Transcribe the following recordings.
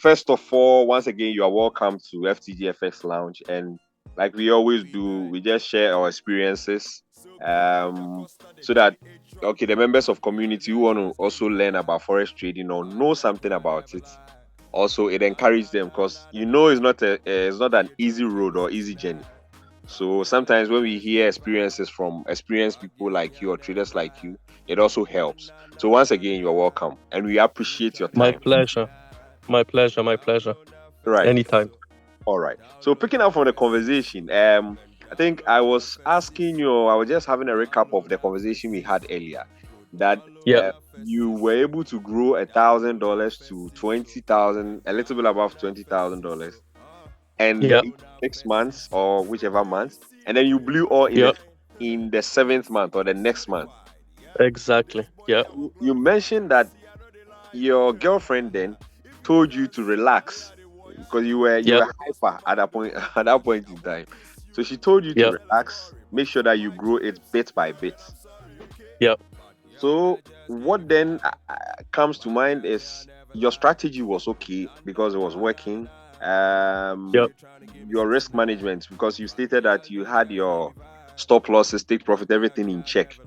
first of all, once again, you are welcome to FTGFx Lounge, and like we always do, we just share our experiences, so that okay, the members of community who want to also learn about forex trading or know something about it, also it encourages them because it's not an easy road or easy journey. So sometimes when we hear experiences from experienced people like you or traders like you, it also helps. So once again, you're welcome, and we appreciate your My time. pleasure. My pleasure. My pleasure. Right. Anytime. All right. So picking up from the conversation, I think I was asking you, I was just having a recap of the conversation we had earlier, that Yeah. you were able to grow $1,000 to 20,000, a little bit above $20,000, and Yeah. in 6 months or whichever month, and then you blew all Yeah. in the seventh month or the next month. Exactly. Yeah. You mentioned that your girlfriend then told you to relax because you Yeah. were hyper at that point at that point in time. So she told you to Yeah. relax, make sure that you grow it bit by bit. Yeah. So what then comes to mind is your strategy was okay because it was working. Yeah. Your risk management, because you stated that you had your stop losses, take profit, everything in check.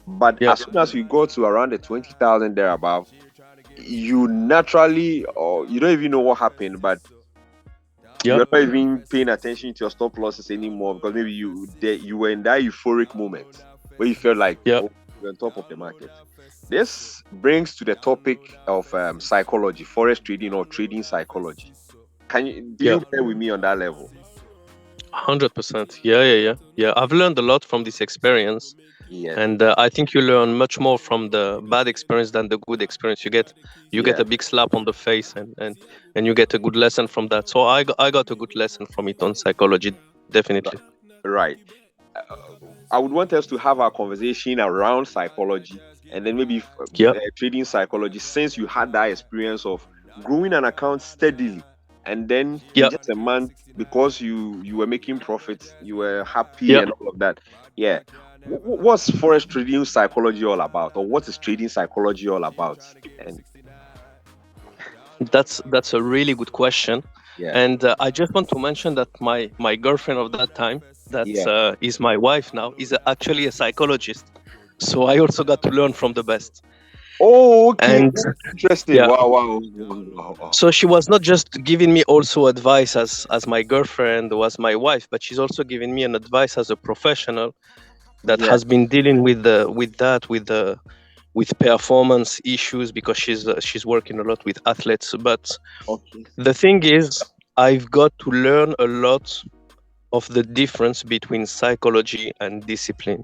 But Yeah. as soon as you go to around the 20,000 there above, you naturally, or you don't even know what happened, but Yeah. you're not even paying attention to your stop losses anymore because maybe you were in that euphoric moment where you felt like, Yeah. oh, you're on top of the market. This brings to the topic of psychology, forex trading or trading psychology. Do Yeah. you bear with me on that level? 100%. Yeah. Yeah. Yeah. Yeah. I've learned a lot from this experience, Yes. and I think you learn much more from the bad experience than the good experience. You get Yeah. a big slap on the face, and you get a good lesson from that. So I got a good lesson from it on psychology, definitely. Right. Uh, I would want us to have our conversation around psychology and then maybe Yeah. trading psychology, since you had that experience of growing an account steadily, and then in Yeah. just a month, because you were making profits, you were happy Yeah. and all of that. Yeah. What's forex trading psychology all about, or what is trading psychology all about? And That's a really good question, yeah, and I just want to mention that my girlfriend of that time, that yeah. is my wife now, is actually a psychologist. So I also got to learn from the best. Oh, okay. And That's interesting. yeah, Wow, wow, wow, wow, wow. so she was not just giving me also advice as my girlfriend or as my wife, but she's also giving me an advice as a professional that Yeah. has been dealing with performance issues, because she's working a lot with athletes. But Okay. the thing is, I've got to learn a lot of the difference between psychology and discipline.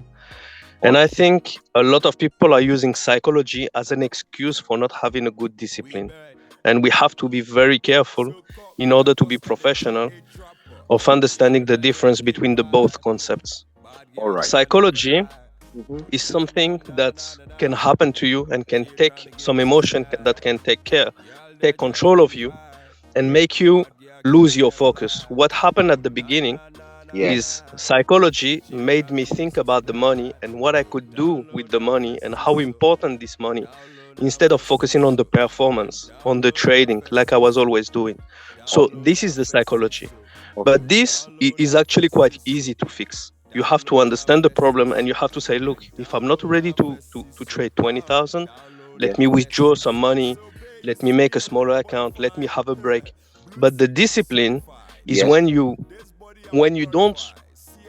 And I Okay. think a lot of people are using psychology as an excuse for not having a good discipline. And we have to be very careful in order to be professional of understanding the difference between the both concepts. All right. Psychology Mm-hmm. is something that can happen to you and can take some emotion that can take control of you and make you lose your focus. What happened at the beginning Yeah. is psychology made me think about the money and what I could do with the money and how important this money, instead of focusing on the performance, on the trading, like I was always doing. So Okay. this is the psychology. Okay. But this is actually quite easy to fix. You have to understand the problem and you have to say, look, if I'm not ready to trade 20,000, Yeah. let me withdraw some money, let me make a smaller account, let me have a break. But the discipline is Yes. when you don't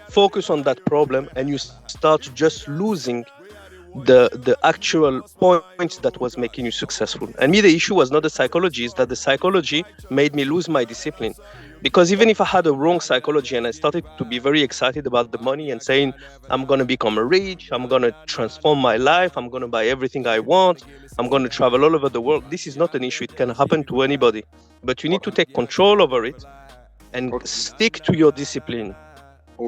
focus on that problem and you start just losing the actual points that was making you successful. And me, the issue was not the psychology, is that the psychology made me lose my discipline. Because even if I had a wrong psychology and I started to be very excited about the money and saying, I'm going to become rich, I'm going to transform my life, I'm going to buy everything I want, I'm going to travel all over the world, this is not an issue. It can happen to anybody. But you need to Okay. take control over it and Okay. stick to your discipline.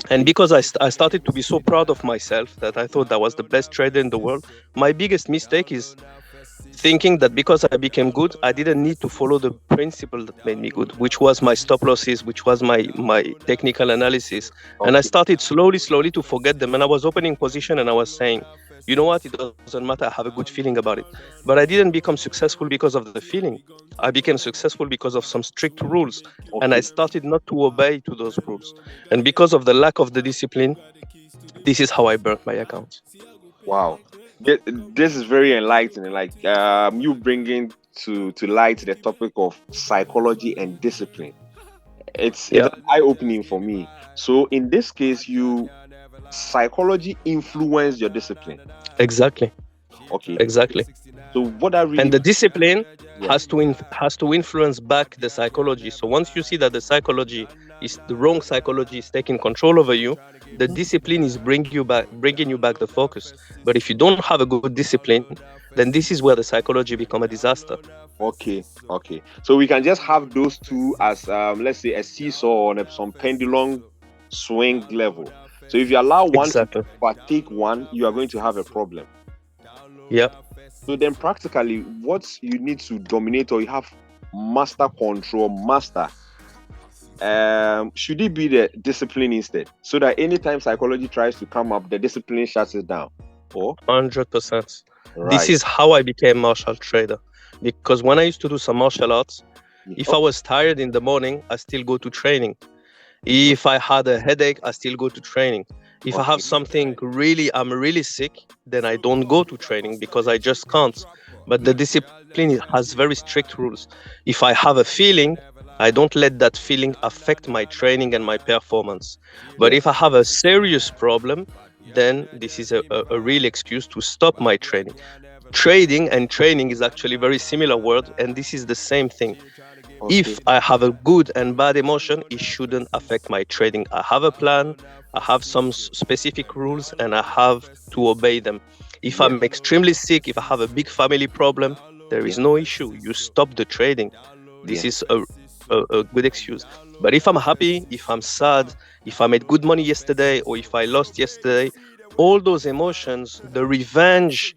And Okay. because I started to be so proud of myself that I thought I was the best trader in the world, my biggest mistake is thinking that because I became good, I didn't need to follow the principle that made me good, which was my stop losses, which was my technical analysis. And I Okay. started slowly to forget them. And I was opening position and I was saying, you know what, it doesn't matter, I have a good feeling about it. But I didn't become successful because of the feeling. I became successful because of some strict rules, and I Okay. started not to obey to those rules. And because of the lack of the discipline, this is how I burnt my account. Wow. This is very enlightening. Like you bringing to light the topic of psychology and discipline. It's Yeah, an eye opening for me. So in this case, you psychology influence your discipline. exactly, Okay. exactly. So what that And really the discipline yeah. has to influence back the psychology. So once you see that the psychology is the wrong psychology is taking control over you, the discipline is bringing you back the focus. But if you don't have a good discipline, then this is where the psychology become a disaster. Okay, okay. So we can just have those two as let's say a seesaw on some pendulum swing level. So if you allow one to Exactly. partake one, you are going to have a problem. Yeah. So then practically what you need to dominate or you have master control, master, should it be the discipline instead? So that anytime psychology tries to come up, the discipline shuts it down. Oh, 100%. This right. is how I became martial trader. Because when I used to do some martial arts, if I Okay. was tired in the morning, I still go to training. Mhm. If I had a headache, I still go to training. If I have Okay. something I'm really sick, then I don't go to training because I just can't. But the discipline has very strict rules. If I have a feeling, I don't let that feeling affect my training and my performance. But if I Yes. have a serious problem, then this is a real excuse to stop my training. Trading and training is actually very similar word, and this is the same thing. Okay. If I have a good and bad emotion, it shouldn't affect my trading. I have a plan, I have some specific rules, and I have to obey them. If Yes. I'm extremely sick, if I have a big family problem, there Yeah. is no issue. You stop the trading. This Yeah. is a good excuse. But if I'm happy, if I'm sad, if I made good money yesterday, or if I lost yesterday, all those emotions, the revenge,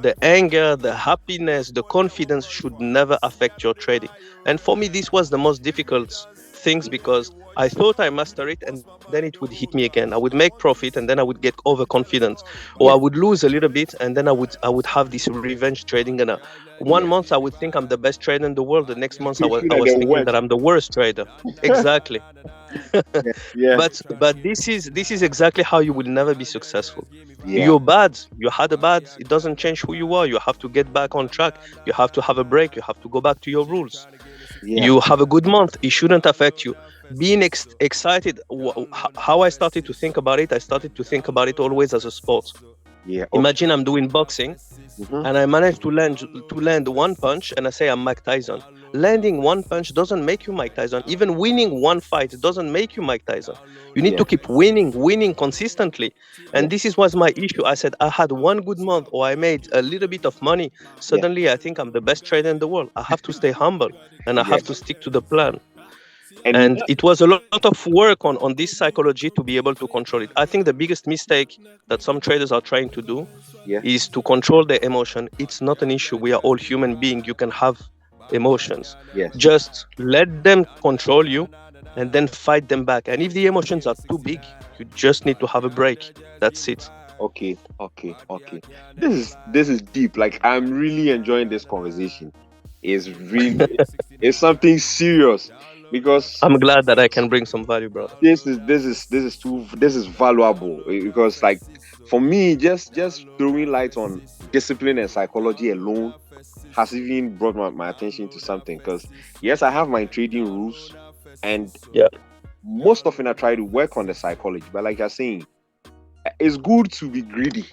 the anger, the happiness, the confidence should never affect your trading. And for me, this was the most difficult things because I thought I mastered it and then it would hit me again. I would make profit and then I would get overconfident, or I Yeah. would lose a little bit and then I would have this revenge trading. And one Yeah. month I would think I'm the best trader in the world. The next month I You was, feel I like was the thinking that worst. I'm the worst trader. Exactly. Yeah. Yeah. But this is exactly how you will never be successful. Yeah. You're bad, you had a bad, it doesn't change who you are. You have to get back on track, you have to have a break, you have to go back to your rules. Yeah. You have a good month, it shouldn't affect you. Being excited, how I started to think about it, I started to think about it always as a sport. Yeah. Okay. Imagine I'm doing boxing Mm-hmm. and I manage to land one punch and I say I'm Mike Tyson. Landing one punch doesn't make you Mike Tyson. Even winning one fight doesn't make you Mike Tyson. You need Yeah. to keep winning consistently. Yeah. And this is was my issue. I said I had one good month or I made a little bit of money. Yeah. Suddenly I think I'm the best trader in the world. I have to stay humble and I Yeah. have to stick to the plan. And And it was a lot of work on this psychology to be able to control it. I think the biggest mistake that some traders are trying to do yeah. is to control their emotion. It's not an issue. We are all human beings. You can have emotions. Yes. Just let them control you and then fight them back. And if the emotions are too big, you just need to have a break. That's it. Okay. Okay. Okay. This is deep. Like I'm really enjoying this conversation. It's something serious because I'm glad that I can bring some value, brother. this is valuable because like for me just throwing light on discipline and psychology alone has even brought my attention to something because yes I have my trading rules and Yeah. most often I try to work on the psychology but like you're saying it's good to be greedy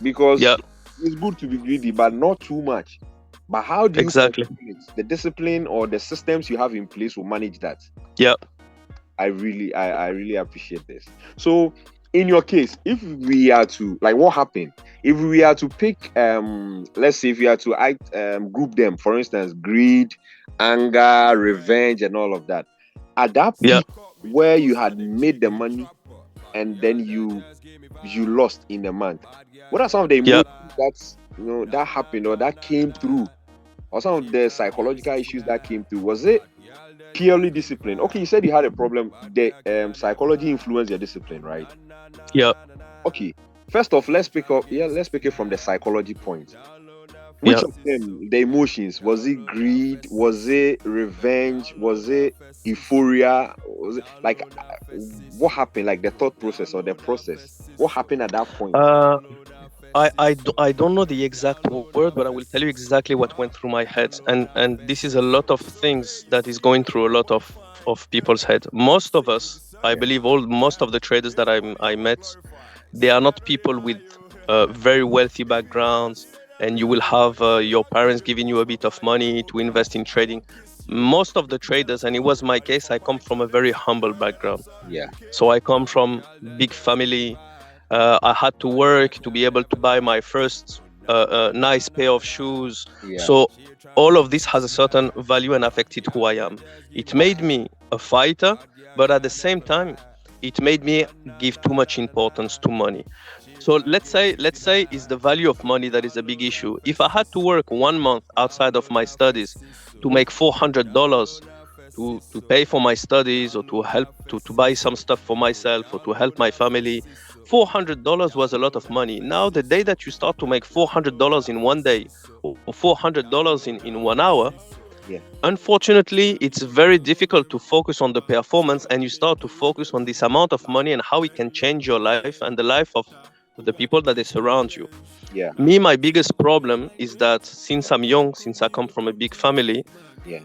because Yeah. it's good to be greedy but not too much but how do you Exactly. control it? The discipline or the systems you have in place will manage that. Yeah. I really appreciate this. So, in your case, if we are to like, what happened? If we are to pick, let's say, if we are to group them, for instance, greed, anger, revenge, and all of that. At that Yeah. peak where you had made the money and then you lost in a month, what are some of the Yeah. emotions that happened or that came through, or some of the psychological issues that came through? Was it purely discipline? Okay, you said you had a problem. The psychology influenced your discipline, right? Yeah. Okay. First off, let's pick it from the psychology point. Which Yeah. of them, the emotions, was it greed? Was it revenge? Was it euphoria? Was it like what happened? Like the thought process or the process? What happened at that point? Uh, I don't know the exact word, but I will tell you exactly what went through my head. And this is a lot of things that is going through a lot of people's head. Most of us, I Yeah, believe, most of the traders that I met, they are not people with very wealthy backgrounds, and you will have your parents giving you a bit of money to invest in trading. Most of the traders, and it was my case, I come from a very humble background. yeah, So I come from big family. I had to work to be able to buy my first nice pair of shoes. yeah, So all of this has a certain value and affected who I am. It made me a fighter, but at the same time, it made me give too much importance to money. So let's say it's the value of money that is a big issue. If I had to work 1 month outside of my studies to make $400 to pay for my studies or to help to buy some stuff for myself or to help my family, $400 was a lot of money. Now the day that you start to make $400 in one day or $400 in 1 hour, yeah, unfortunately, it's very difficult to focus on the performance, and you start to focus on this amount of money and how it can change your life and the life of the people that they surround you. yeah, Me, my biggest problem is that since I'm young, since I come from a big family, yeah.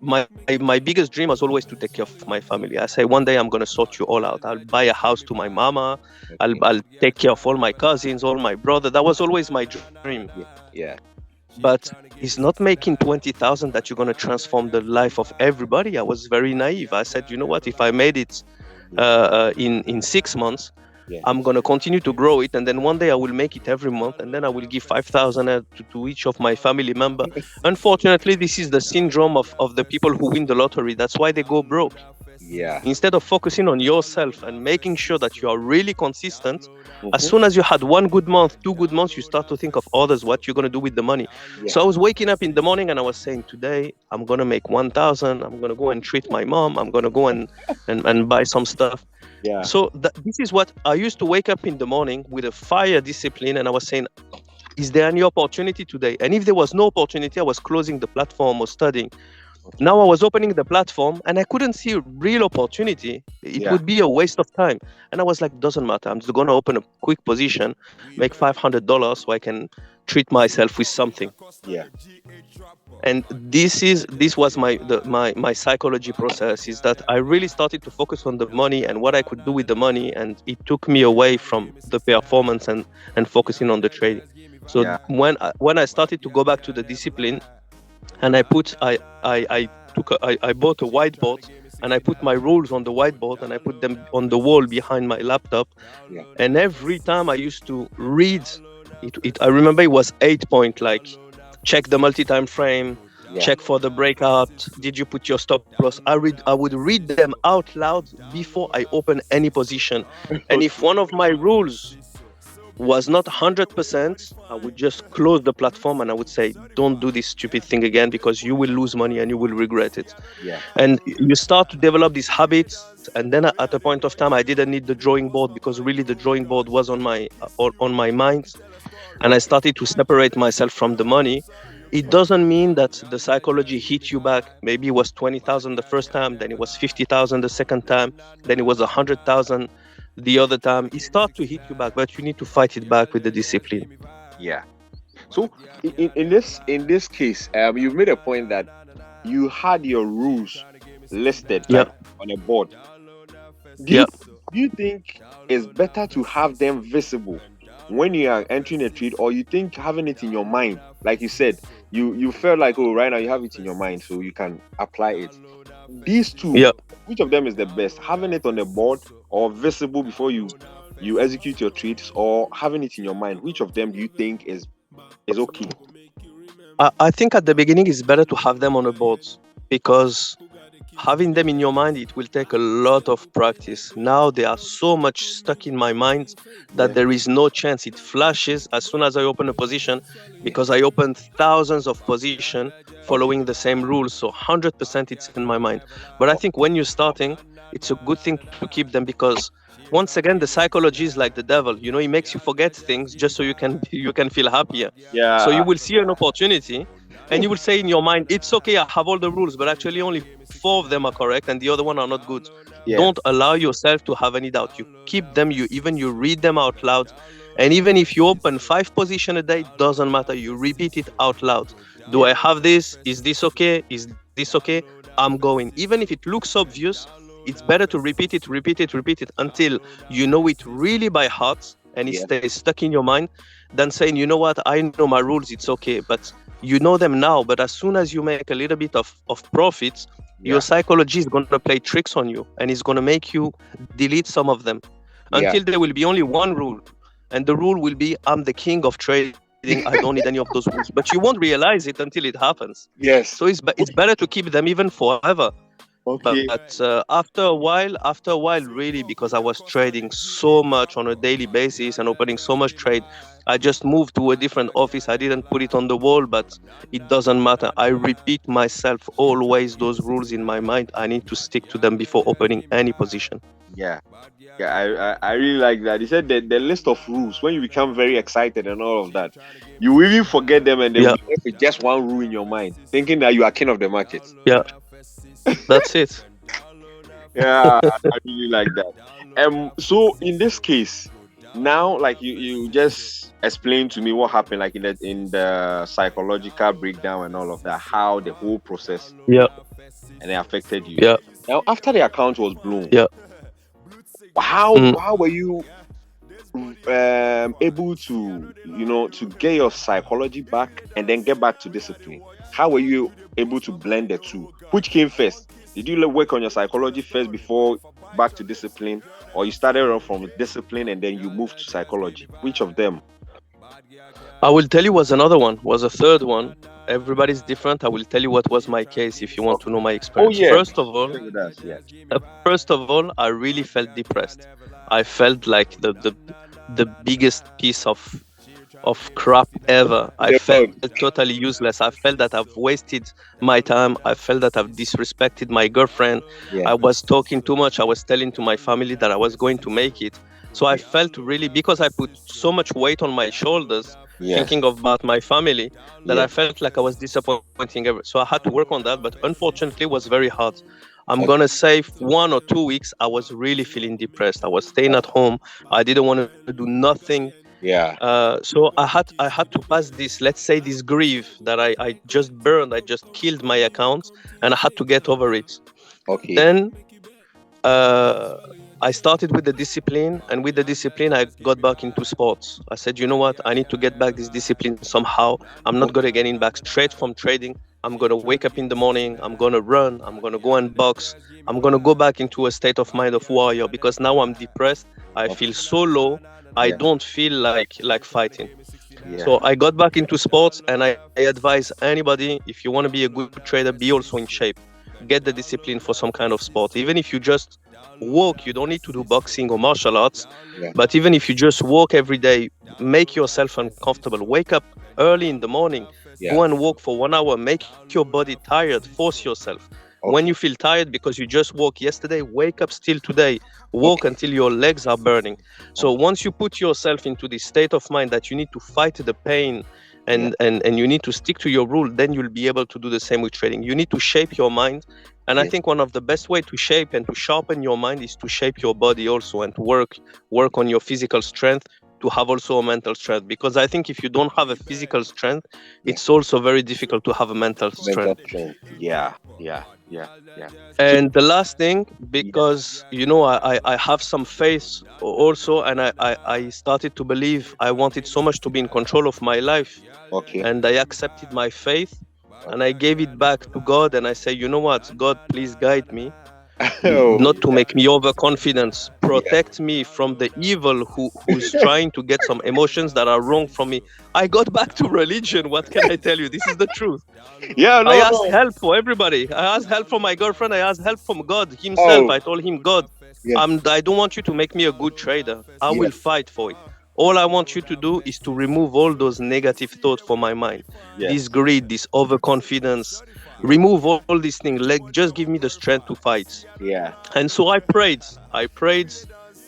my biggest dream was always to take care of my family. I say one day I'm gonna sort you all out. I'll buy a house to my mama. Okay. I'll take care of all my cousins, all my brother. That was always my dream. Yeah, yeah, But it's not making 20,000 that you're gonna transform the life of everybody. I was very naive. I said, you know what? If I made it in 6 months, yeah. I'm gonna continue to grow it, and then one day I will make it every month, and then I will give 5,000 to each of my family member. Unfortunately, this is the syndrome of the people who win the lottery. That's why they go broke. Yeah. Instead of focusing on yourself and making sure that you are really consistent, as Mm-hmm. soon as you had 1 good month, 2 good months, you start to think of others, what you're gonna do with the money. Yeah. So I was waking up in the morning and I was saying, today I'm gonna make 1,000. I'm gonna go and treat my mom. I'm gonna go and buy some stuff. Yeah. So this is what I used to wake up in the morning with a fire discipline, and I was saying, is there any opportunity today? And if there was no opportunity, I was closing the platform or studying. Now I was opening the platform and I couldn't see real opportunity. It Yeah. would be a waste of time. And I was like, doesn't matter. I'm just gonna open a quick position, make $500 so I can treat myself with something. Yeah. And this was my psychology process, is that I really started to focus on the money and what I could do with the money, and it took me away from the performance and focusing on the trading. So Yeah. when I started to go back to the discipline, and I bought a whiteboard, and I put my rules on the whiteboard, and I put them on the wall behind my laptop. Yeah. And every time I used to read it, I remember it was 8 point, like check the multi-time frame, Yeah. check for the breakout, did you put your stop loss. I would read them out loud before I open any position. And if one of my rules was not 100%, I would just close the platform and I would say, don't do this stupid thing again, because you will lose money and you will regret it. Yeah. And you start to develop these habits. And then at a point of time, I didn't need the drawing board, because really the drawing board was on my mind. And I started to separate myself from the money. It doesn't mean that the psychology hit you back. Maybe it was 20,000 the first time, then it was 50,000 the second time, then it was 100,000 the other time. It starts to hit you back, but you need to fight it back with the discipline. Yeah. So in this case, you've made a point that you had your rules listed Yeah, like on a board. Do yeah. you do you think it's better to have them visible when you are entering a trade, or you think having it in your mind, like you said, you felt like, oh, right now you have it in your mind so you can apply it. These two, Yeah. which of them is the best? Having it on the board or visible before you execute your trades, or having it in your mind? Which of them do you think is okay? I think at the beginning it's better to have them on a board, because having them in your mind, it will take a lot of practice. Now they are so much stuck in my mind that Yeah. there is no chance. It flashes as soon as I open a position, Yeah. because I opened thousands of position Okay. following the same rules. So 100% it's in my mind. But I Oh, think when you're starting, it's a good thing to keep them, because once again, the psychology is like the devil. You know, it makes you forget things just so you can feel happier. So you yeah. will see an opportunity, and you will say in your mind, it's okay, I have all the rules, but actually only four of them are correct and the other one are not good. Don't Yeah. allow yourself to have any doubt. You keep them, you read them out loud. And even if you open 5 position a day, doesn't matter. You repeat it out loud. Do Yeah. I have this? Is this okay? Is this okay? I'm going. Even if it looks obvious, it's better to repeat it until you know it really by heart and it Yeah. stays stuck in your mind, than saying, you know what, I know my rules, it's okay. But you know them now, but as soon as you make a little bit of profits, your Yeah. psychology is going to play tricks on you, and it's going to make you delete some of them Yeah. until there will be only one rule. And the rule will be, I'm the king of trading, I don't need any of those rules. But you won't realize it until it happens. So Yes. it's better to keep them even forever. Okay. But after a while, really, because I was trading so much on a daily basis and opening so much trade, I just moved to a different office. I didn't put it on the wall, but it doesn't matter. I repeat myself always those rules in my mind. I need to stick to them before opening any position. Yeah. Yeah, I really like that. He said that the list of rules, when you become very excited and all of that, you will even forget them and they will Yeah, be left with just one rule in your mind, thinking that you are king of the market. yeah, that's it. Yeah, I really like that. So in this case, now like you just explained to me what happened, like in the psychological breakdown and all of that, how the whole process Yeah, and it affected you. yeah, Now after the account was blown, yeah. how Mm. how were you able to to get your psychology back and then get back to discipline? How were you able to blend the two? Which came first? Did you work on your psychology first before back to discipline, or you started off from discipline and then you moved to psychology? Which of them? I will tell you was another one, was a third one. Everybody's different. I will tell you what was my case if you want to Okay. know my Oh experience. yeah, share with us. Yeah. First of all, I really felt depressed. I felt like the biggest piece of crap ever. I The felt bug. totally useless. I felt that I've wasted my time. I felt that I've disrespected my girlfriend. Yeah. I was talking too much. I was telling to my family that I was going to make it. So I Yeah. felt really, because I put so much weight on my shoulders, Yes. thinking about my family, that I Yeah. felt like I was disappointing everyone. So I had to work on that, but unfortunately, it was very hard. I'm Okay. gonna say 1 or 2 weeks, I was really feeling depressed. I was staying at home. I didn't want to do nothing. Yeah. So I had to pass this, let's say, this grief that I just burned. I just killed my account, and I had to get over it. Okay. Then uh, I started with the discipline, and with the discipline, I got back into sports. I said, you know what? I need to get back this discipline somehow. I'm not Okay. gonna get in back straight from trading. I'm gonna wake up in the morning. I'm gonna run. I'm gonna go and box. I'm gonna go back into a state of mind of warrior, because now I'm depressed. I Okay. feel so low. I Yeah. don't feel like fighting. Yeah. So I got back into sports, and I advise anybody, if you want to be a good trader, be also in shape. Get the discipline for some kind of sport. Even if you just walk, you don't need to do boxing or martial arts. Yeah. But even if you just walk every day, make yourself uncomfortable. Wake up early in the morning, Yeah. go and walk for 1 hour, make your body tired, force yourself. When you Okay. feel tired because you just walked yesterday, wake up still today. Walk Okay. until your legs are burning. So Okay. once you put yourself into this state of mind that you need to fight the pain, Yeah. and you need to stick to your rule, then you'll be able to do the same with trading. You need to shape your mind. And I Yes. think one of the best way to shape and to sharpen your mind is to shape your body also, and to work on your physical strength, to have also a mental strength. Because I think if you don't have a physical strength, Yeah. it's also very difficult to have a mental Mental strength. strength. Yeah. Yeah. Yeah. Yeah. So And the last thing, yeah. because I have some faith also, and I started to believe I wanted so much to be in control of my life, Okay. and I accepted my faith, and Okay. I gave it back to God, and I say, you know what, God, please guide me. Oh, not to make me overconfident, yeah. protect me from the evil who's trying to get some emotions that are wrong from me. I got back to religion. What can I tell you? This is the truth. Yeah, I no, asked no. help for everybody. I asked help from my girlfriend. I asked help from God Himself. Oh, I told Him, God, yeah, I don't want you to make me a good trader. I yeah, will fight for it. All I want you to do is to remove all those negative thoughts from my mind, this yes, greed, this overconfidence. yeah, Remove all these things. Like, just give me the strength to fight. yeah. And so I prayed,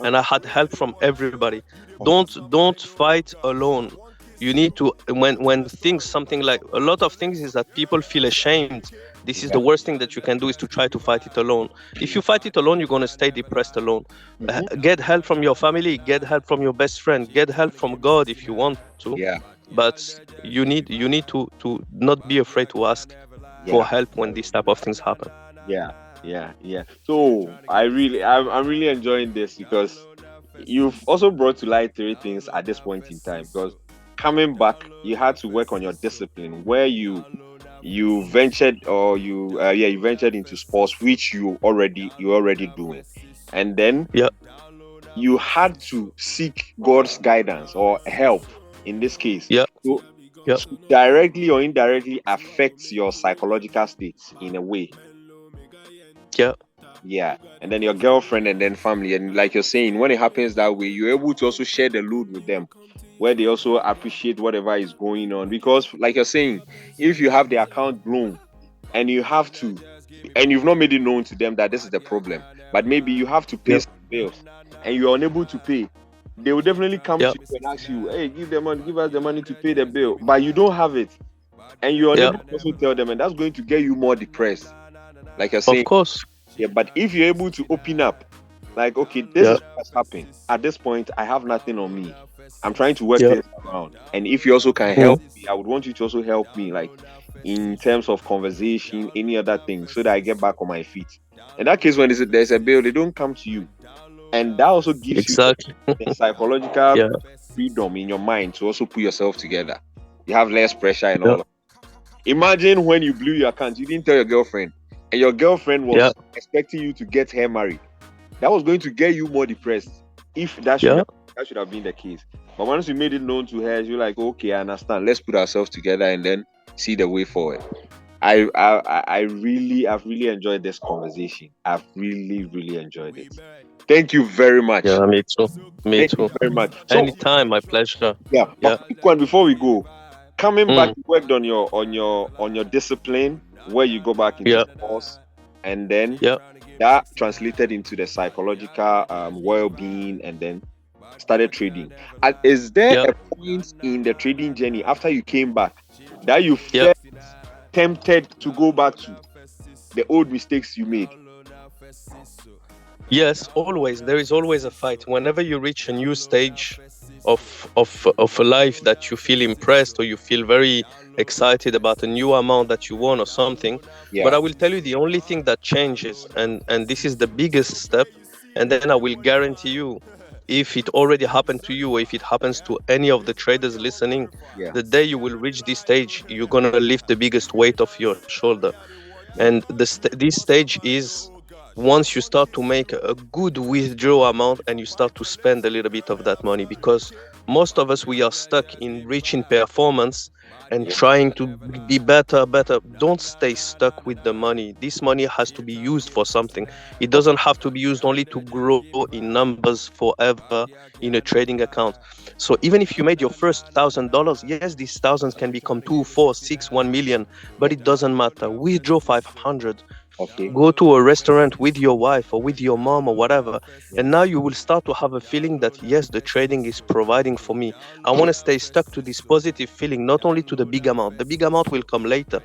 and I had help from everybody. Don't fight alone. You need to, when things, something like, a lot of things is that people feel ashamed. This is the Yeah. worst thing that you can do, is to try to fight it alone. If you fight it alone, you're going to stay depressed alone. Hmm. Get help from your family, get help from your best friend, get help from God if you want to. Yeah, But you need to not be afraid to ask for yeah, help when these type of things happen. yeah, yeah, yeah. So I'm really enjoying this because you've also brought to light three things at this point in time. Because coming back, you had to work on your discipline, where you ventured, or you ventured into sports, which you already doing, and then Yeah, you had to seek God's guidance or help in this case yeah, to, yeah, to directly or indirectly affect your psychological state in a way. yeah, Yeah. And then your girlfriend and then family. And like you're saying, when it happens that way, you're able to also share the load with them, where they also appreciate whatever is going on. Because, like you're saying, if you have the account blown and you have to, and you've not made it known to them that this is the problem, but maybe you have to pay yeah, some bills and you're unable to pay, they will definitely come yeah, to you and ask you, hey, give us the money to pay the bill, but you don't have it, and you're yeah. unable to also tell them, and that's going to get you more depressed. Like you're Of saying, course. yeah, but if you're able to open up, like, okay, this Yeah, is what has happened. At this point, I have nothing on me. I'm trying to work yeah, things around. And if you also can mm, help me, I would want you to also help me, like in terms of conversation, any other thing, so that I get back on my feet. In that case, when there's a bill, they don't come to you. And that also gives you exactly. the psychological Yeah, freedom in your mind to also put yourself together. You have less pressure and yeah, all. Imagine when you blew your account, you didn't tell your girlfriend, and your girlfriend yeah, was expecting you to get her married. That was going to get you more depressed if yeah, that should have been the case. But once you made it known to her, you're like, okay, I understand. Let's put ourselves together and then see the way forward. I've really enjoyed this conversation. I've really, really enjoyed it. Thank you very much. yeah. Me too. Me Thank you too. very much. So Anytime, my pleasure. yeah, Yeah. but quick one before we go. Coming back, Mm, you worked on your discipline, where you go back into yeah, sports, and then yeah, that translated into the psychological well-being, and then started trading. And is there yeah, a point in the trading journey after you came back that you yeah. felt tempted to go back to the old mistakes you made? Yes, always. There is always a fight. Whenever you reach a new stage of a life, that you feel impressed or you feel very excited about a new amount that you won or something. But Yeah, I will tell you, the only thing that changes, and this is the biggest step, and then I will guarantee you, if it already happened to you or if it happens to any of the traders listening, yeah, the day you will reach this stage, you're gonna lift the biggest weight off your shoulder. yeah, And this stage is once you start to make a good withdrawal amount and you start to spend a little bit of that money, because most of us, we are stuck in reaching performance and yeah, trying to be better. Don't stay stuck with the money. This money has to be used for something. It okay, doesn't have to be used only to grow in numbers forever in a trading account. So even if you made your first $1,000, yes, these thousands can become two, four, six, 1 million, but it doesn't matter. Withdraw 500, okay, go to a restaurant with your wife or with your mom or whatever, yeah, and now you will start to have a feeling that, yes, the trading is providing for me. I want to stay stuck to this positive feeling, not only to the big amount. The big amount will come later.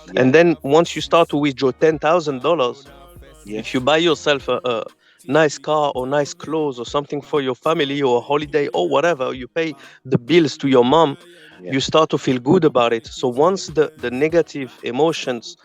yeah, And then once you start to withdraw $10,000, yeah, if you buy yourself a nice car or nice clothes or something for your family or a holiday or whatever, you pay the bills to your mom, yeah, you start to feel good about it. So once the negative emotions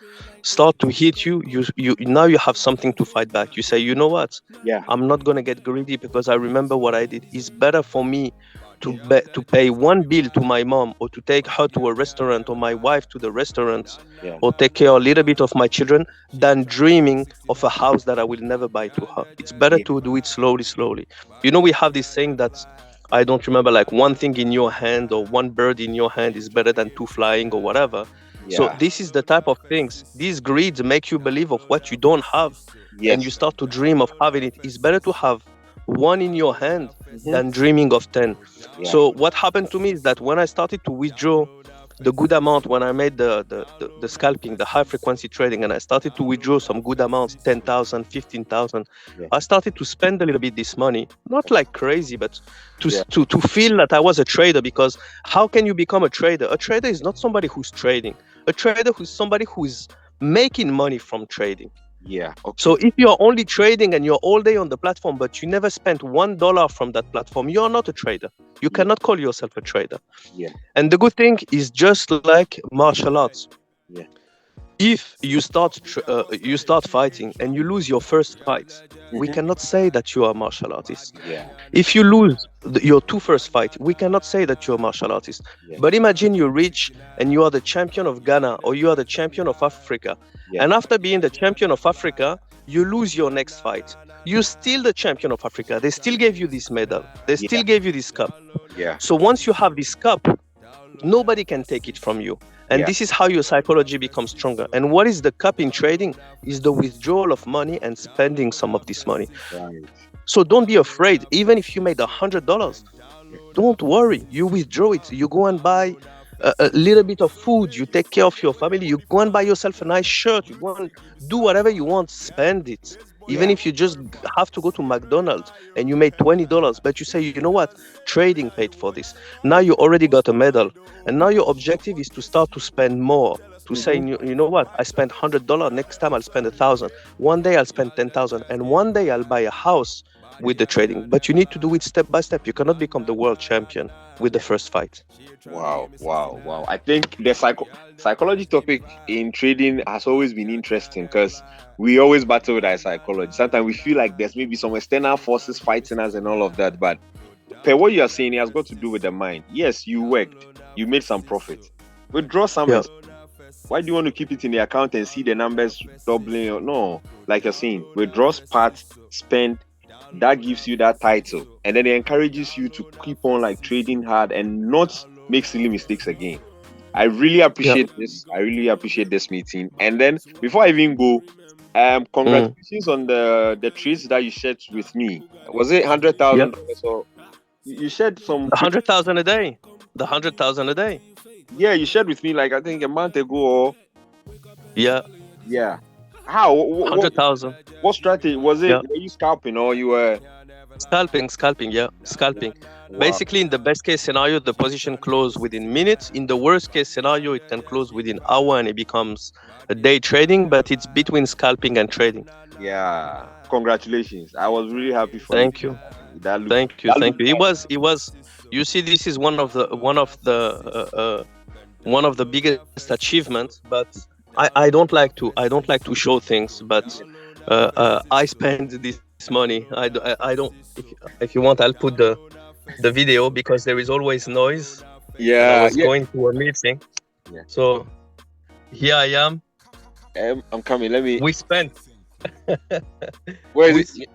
start to hit you, you now you have something to fight back. You say, you know what? yeah, I'm not gonna get greedy because I remember what I did. It's better for me to pay one bill to my mom, or to take her to a restaurant, or my wife to the restaurant, Yeah. or take care a little bit of my children, than dreaming of a house that I will never buy to her. It's better Yeah. to do it slowly, slowly. We have this saying that, I don't remember, like, one thing in your hand or one bird in your hand is better than two flying, or whatever. So Yeah. this is the type of things, these greeds make you believe of what you don't have, and you Yes. start to dream of having it. It's better to have one in your hand Mm-hmm. than dreaming of 10. Yeah. So what happened to me is that when I started to withdraw the good amount, when I made the scalping, the high frequency trading, and I started to withdraw some good amounts, 10,000, 15,000, Yeah. I started to spend a little bit this money, not like crazy, but Yeah. to feel that I was a trader. Because how can you become a trader? A trader is not somebody who's trading. A trader is somebody who is making money from trading. Yeah. So Okay. if you're only trading and you're all day on the platform, but you never spent $1 from that platform, you're not a trader. You Yeah. cannot call yourself a trader. Yeah. And the good thing is, just like martial arts, Yeah. if you start fighting and you lose your first fight, we Mm-hmm. cannot say that you are a martial artist. Yeah. If you lose your two first fight, we cannot say that you're a martial artist. Yeah. But imagine you're rich and you are the champion of Ghana, or you are the champion of Africa. Yeah. And after being the champion of Africa, you lose your next fight. You're still the champion of Africa. They still gave you this medal. They Yeah. still gave you this cup. Yeah. So once you have this cup, nobody can take it from you. And Yeah. this is how your psychology becomes stronger. And what is the cup in trading? Is the withdrawal of money and spending some of this money. Right. So don't be afraid. Even if you made $100, don't worry. You withdraw it. You go and buy a little bit of food. You take care of your family. You go and buy yourself a nice shirt. You go and do whatever you want. Spend it. Even Yeah. if you just have to go to McDonald's and you made $20, but you say, you know what, trading paid for this. Now you already got a medal, and now your objective is to start to spend more. To say, you know what, I spent $100. Next time I'll spend 1,000. One day I'll spend 10,000, and one day I'll buy a house with the trading. But you need to do it step by step. You cannot become the world champion with the first fight. Wow, wow, wow. I think the psychology topic in trading has always been interesting, because we always battle with our psychology. Sometimes we feel like there's maybe some external forces fighting us and all of that. But per what you are saying, it has got to do with the mind. Yes, you worked, you made some profit. Withdraw some. Yeah. Why do you want to keep it in the account and see the numbers doubling? No, like you're saying, withdraw part, spend. That gives you that title, and then it encourages you to keep on like trading hard and not make silly mistakes again. I really appreciate this. I really appreciate this meeting. And then before I even go, congratulations on the trades that you shared with me. Was it $100,000? Or you shared some 100,000 a day. The 100,000 a day. Yeah, you shared with me like I think a month ago. Or Yeah. How? 100,000. What strategy was it? Yeah. Were you scalping or you were Scalping? Yeah, scalping. Wow. Basically, in the best case scenario, the position closes within minutes. In the worst case scenario, it can close within hour, and it becomes a day trading. But it's between scalping and trading. Yeah. Congratulations! I was really happy for Thank you. Thank you. It was. You see, this is one of the biggest achievements. But I don't like to show things. But I spend this money. I don't. If you want, I'll put the video, because there is always noise. Yeah. I was going to a meeting. Yeah. So here I am. I'm coming. Let me. We spent. Where is it?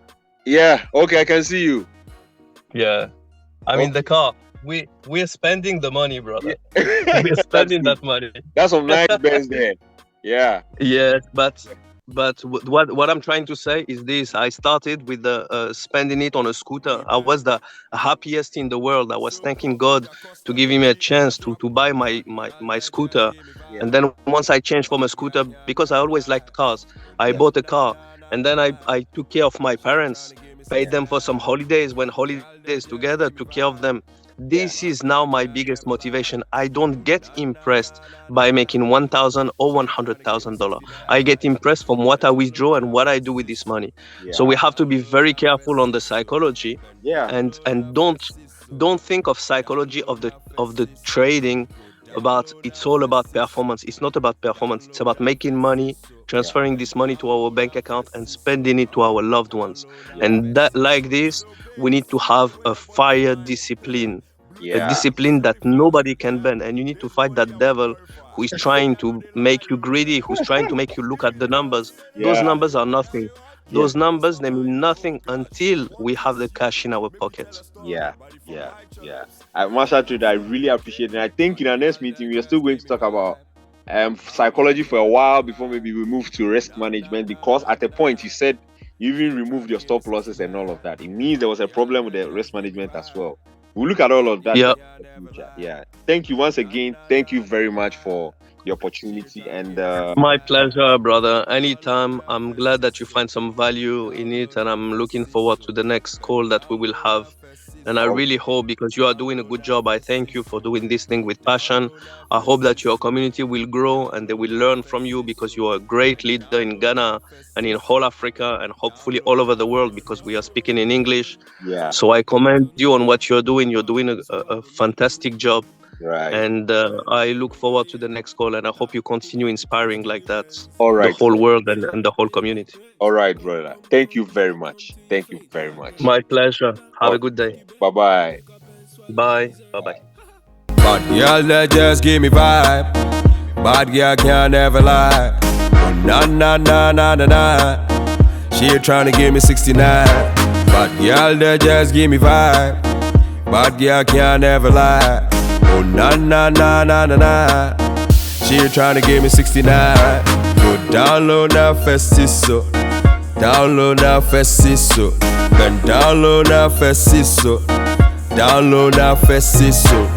Yeah. Okay, I can see you. Yeah. I'm in the car. We're spending the money, brother. We're spending that money. That's some nice bands there. Yeah. Yes, but what I'm trying to say is this: I started with the spending it on a scooter. I was the happiest in the world. I was thanking God to give me a chance to buy my scooter. Yeah. And then once I changed from a scooter, because I always liked cars, I bought a car. And then I took care of my parents, paid them for some holidays, went holidays together, took care of them. This is now my biggest motivation. I don't get impressed by making $1,000 or $100,000. I get impressed from what I withdraw and what I do with this money. Yeah. So we have to be very careful on the psychology. Yeah. And don't think of psychology of the trading about it's all about performance. It's not about performance. It's about making money, transferring this money to our bank account and spending it to our loved ones. And that, like this, we need to have a fire discipline. a Yeah. discipline that nobody can bend, and you need to fight that devil who is trying to make you greedy, who's trying to make you look at the numbers. Those Yeah. numbers are nothing. Yeah. Those numbers, they mean nothing until we have the cash in our pockets. Yeah. Yeah. Yeah. Marshall Trader, I really appreciate it. And I think in our next meeting, we are still going to talk about psychology for a while before maybe we move to risk management, because at a point you said you even removed your stop losses and all of that. It means there was a problem with the risk management as well. We'll look at all of that Yeah. in the future. Yeah. Thank you once again. Thank you very much for the opportunity. And My pleasure, brother. Anytime. I'm glad that you find some value in it, and I'm looking forward to the next call that we will have. And I really hope, because you are doing a good job, I thank you for doing this thing with passion. I hope that your community will grow and they will learn from you, because you are a great leader in Ghana and in whole Africa and hopefully all over the world, because we are speaking in English. yeah. So I commend you on what you're doing. You're doing a fantastic job. Right. And I look forward to the next call, and I hope you continue inspiring like that All right. the whole world and the whole community. All right, brother. Thank you very much. Thank you very much. My pleasure. Have a good day. Bye-bye. Bye. Bye-bye. Bad girl that just give me vibe. Bad girl can't never lie. Oh, nah, nah, nah, nah, nah, nah. She tryna give me 69. Bad girl that just give me vibe. Bad girl can't never lie. Oh, nah, nah, nah, nah, nah, nah. She tryna give me 69. Go download that Festiso. Download that Festiso. Then download that Festiso. Download that Festiso.